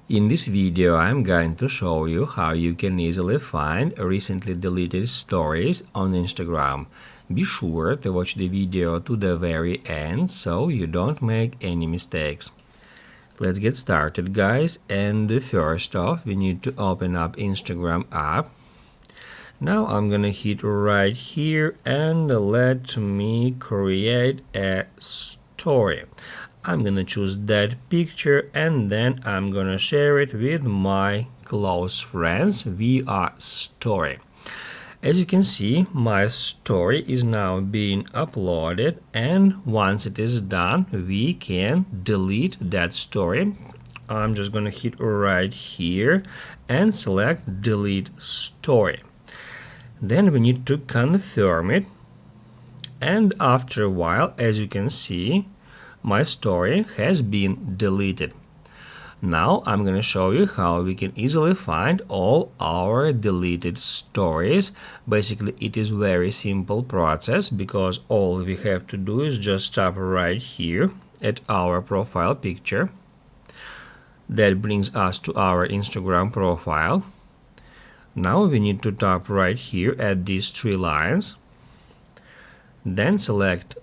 In this video, I'm going to show you how you can easily find recently deleted stories on Instagram. Be sure to watch the video to the very end so you don't make any mistakes. Let's get started, guys, and first off, we need to open up Instagram app. Now I'm gonna hit right here and let me create a story. I'm gonna choose that picture and then I'm gonna share it with my close friends via story. As you can see, my story is now being uploaded, and once it is done, we can delete that story. I'm just gonna hit right here and select delete story. Then we need to confirm it, and after a while, as you can see, my story has been deleted. Now I'm going to show you how we can easily find all our deleted stories. Basically, it is very simple process because all we have to do is just tap right here at our profile picture. That brings us to our Instagram profile. Now we need to tap right here at these three lines. Then select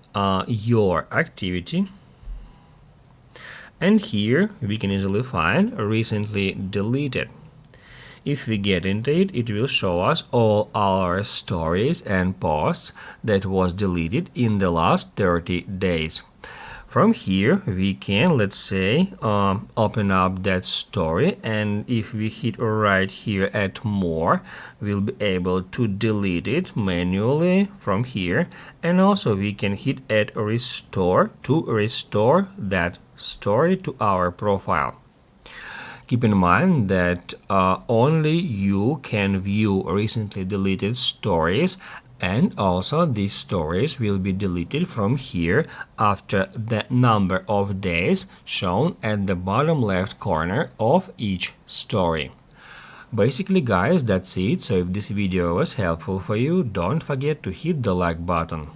your activity. And here we can easily find recently deleted. If we get into it, it will show us all our stories and posts that was deleted in the last 30 days. From here, we can, let's say, open up that story, and if we hit right here at more, we'll be able to delete it manually from here, and also we can hit at restore to restore that story to our profile. Keep in mind that only you can view recently deleted stories, and also these stories will be deleted from here after the number of days shown at the bottom left corner of each story. Basically, guys, that's it. So if this video was helpful for you, don't forget to hit the like button.